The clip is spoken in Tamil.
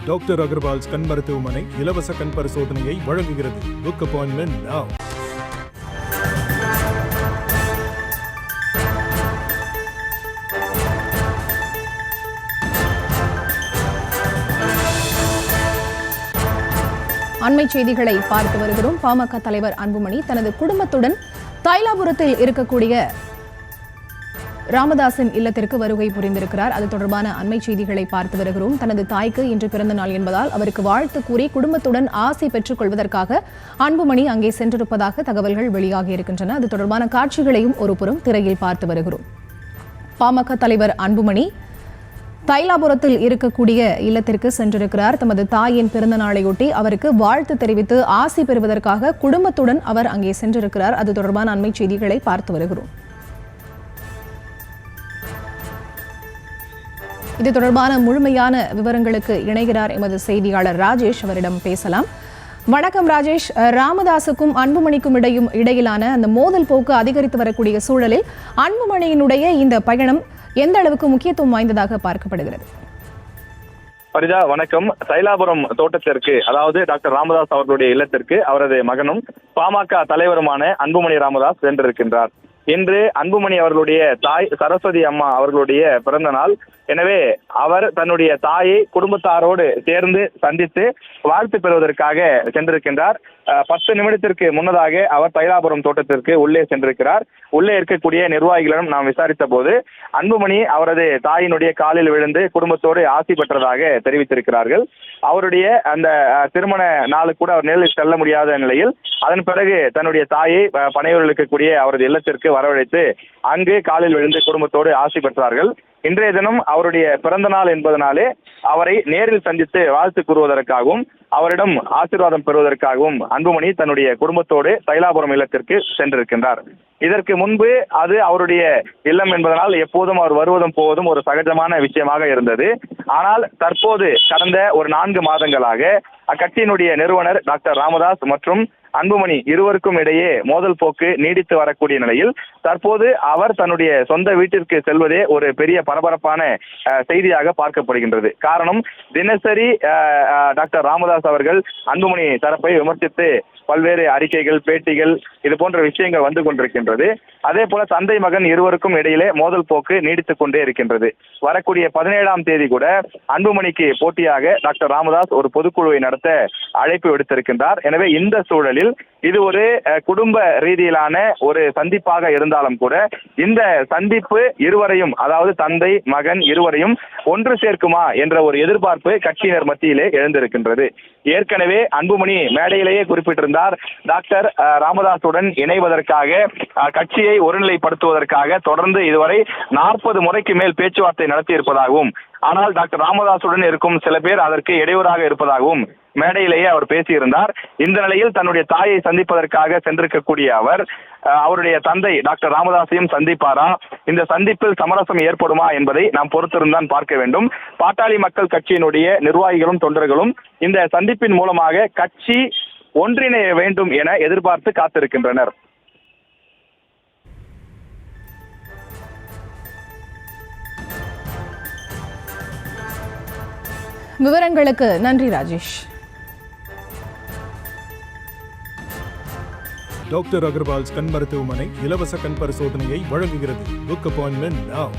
டாக்டர் அகர்வால்ஸ் கண் மருத்துவமனை இலவச கண் பரிசோதனையை வழங்குகிறது. Book appointment now. அண்மை செய்திகளை பார்த்து வருகிறோம். பாமக தலைவர் அன்புமணி தனது குடும்பத்துடன் தைலாபுரத்தில் இருக்கக்கூடிய ராமதாஸின் இல்லத்திற்கு வருகை புரிந்திருக்கிறார். அது தொடர்பான அண்மை செய்திகளை பார்த்து வருகிறோம். தனது தாய்க்கு இன்று பிறந்த நாள் என்பதால் அவருக்கு வாழ்த்து கூறி குடும்பத்துடன் ஆசை பெற்றுக் கொள்வதற்காக அன்புமணி அங்கே சென்றிருப்பதாக தகவல்கள் வெளியாகி இருக்கின்றன. அது தொடர்பான காட்சிகளையும் ஒருபுறம் திரையில் பார்த்து வருகிறோம். பாமக தலைவர் அன்புமணி தைலாபுரத்தில் இருக்கக்கூடிய இல்லத்திற்கு சென்றிருக்கிறார். தமது தாயின் பிறந்த நாளையொட்டி அவருக்கு வாழ்த்து தெரிவித்து ஆசி பெறுவதற்காக குடும்பத்துடன் அவர் அங்கே சென்றிருக்கிறார். அது தொடர்பான அண்மை செய்திகளை பார்த்து வருகிறோம். இது தொடர்பான முழுமையான விவரங்களுக்கு இணைகிறார் எமது செய்தியாளர் ராஜேஷ். அவரிடம் பேசலாம். வணக்கம் ராஜேஷ். ராமதாஸுக்கும் அன்புமணிக்கும் இடையிலான அந்த மோதல் போக்கு அதிகரித்து வரக்கூடிய சூழலில் அன்புமணியினுடைய இந்த பயணம் எந்த அளவுக்கு முக்கியத்துவம் வாய்ந்ததாக பார்க்கப்படுகிறது? பரிதா, வணக்கம். தைலாபுரம் தோட்டத்திற்கு, அதாவது டாக்டர் ராமதாஸ் அவர்களுடைய இல்லத்திற்கு அவரது மகனும் பாமக தலைவருமான அன்புமணி ராமதாஸ் சென்றிருக்கின்றார். இன்று அன்புமணி அவர்களுடைய தாய் சரஸ்வதி அம்மா அவர்களுடைய பிறந்த நாள். எனவே அவர் தன்னுடைய தாயை குடும்பத்தாரோடு சேர்ந்து சந்தித்து வாழ்த்து பெறுவதற்காக சென்றிருக்கின்றார். 10 நிமிடத்திற்கு முன்னதாக அவர் தைலாபுரம் தோட்டத்திற்கு உள்ளே சென்றிருக்கிறார். உள்ளே இருக்கக்கூடிய நிர்வாகிகளிடம் நாம் விசாரித்த போது அன்புமணி அவரது தாயினுடைய காலில் விழுந்து குடும்பத்தோடு ஆசி பெற்றதாக தெரிவித்திருக்கிறார்கள். அவருடைய அந்த திருமண நாளுக்கு கூட அவர் நேரில் செல்ல முடியாத நிலையில் அதன் பிறகு தன்னுடைய தாயை பனையூரில் இருக்கக்கூடிய அவரது இல்லத்திற்கு வரவழைத்து அங்கு காலில் விழுந்து குடும்பத்தோடு ஆசி பெற்றார்கள். இன்றைய தினம் அவருடைய பிறந்த நாள் என்பதனாலே அவரை நேரில் சந்தித்து வாழ்த்து கூறுவதற்காகவும் அவரிடம் ஆசீர்வாதம் பெறுவதற்காகவும் அன்புமணி தன்னுடைய குடும்பத்தோடு தைலாபுரம் இல்லத்திற்கு சென்றிருக்கின்றார். இதற்கு முன்பு அது அவருடைய இல்லம் என்பதனால் எப்போதும் அவர் வருவதும் போவதும் ஒரு சகஜமான விஷயமாக இருந்தது. ஆனால் தற்போது கடந்த ஒரு 4 மாதங்களாக அக்கட்சியினுடைய நிறுவனர் டாக்டர் ராமதாஸ் மற்றும் அன்புமணி இருவருக்கும் இடையே மோதல் போக்கு நீடித்து வரக்கூடிய நிலையில் தற்போது அவர் தன்னுடைய சொந்த வீட்டிற்கு செல்வதே ஒரு பெரிய பரபரப்பான செய்தியாக பார்க்கப்படுகின்றது. காரணம், தினசரி டாக்டர் ராமதாஸ் அவர்கள் அன்புமணி தரப்பை விமர்சித்து பல்வேறு அறிக்கைகள், பேட்டிகள், இது போன்ற விஷயங்கள் வந்து கொண்டிருக்கின்றது. அதே போல தந்தை மகன் இருவருக்கும் இடையிலே மோதல் போக்கு நீடித்துக் கொண்டே இருக்கின்றது. வரக்கூடிய 17ஆம் தேதி கூட அன்புமணிக்கு போட்டியாக டாக்டர் ராமதாஸ் ஒரு பொதுக்குழுவை நடத்த அழைப்பு விடுத்திருக்கின்றார். எனவே இந்த சூழலில் இது ஒரு குடும்ப ரீதியிலான ஒரு சந்திப்பாக இருந்தாலும் கூட இந்த சந்திப்பு இருவரையும், அதாவது தந்தை மகன் இருவரையும் ஒன்று சேர்க்குமா என்ற ஒரு எதிர்பார்ப்பு கட்சியினர் மத்தியிலே எழுந்திருக்கின்றது. ஏற்கனவே அன்புமணி மேடையிலேயே குறிப்பிட்டிருந்தார், டாக்டர் ராமதாசுடன் இணைவதற்காக, கட்சியை ஒருநிலைப்படுத்துவதற்காக தொடர்ந்து இதுவரை 40 முறைக்கு மேல் பேச்சுவார்த்தை நடத்தி இருப்பதாகவும், ஆனால் டாக்டர் ராமதாசுடன் இருக்கும் சில பேர் அதற்கு இடையூறாக இருப்பதாகவும் மேடையிலேயே அவர் பேசியிருந்தார். இந்த நிலையில் தன்னுடைய தாயை சந்திப்பதற்காக சென்றிருக்கக்கூடிய அவர் அவருடைய தந்தை டாக்டர் ராமதாஸையும் சந்திப்பாரா, இந்த சந்திப்பில் சமரசம் ஏற்படுமா என்பதை நாம் பொறுத்திருந்தான் பார்க்க வேண்டும். பாட்டாளி மக்கள் கட்சியினுடைய நிர்வாகிகளும் தொண்டர்களும் இந்த சந்திப்பின் மூலமாக கட்சி ஒன்றிணைய வேண்டும் என எதிர்பார்த்து காத்திருக்கின்றனர். விவரங்களுக்கு நன்றி ராஜேஷ். டாக்டர் அகர்வால்ஸ் கண் மருத்துவமனை இலவச கண் பரிசோதனையை வழங்குகிறது. Book appointment now.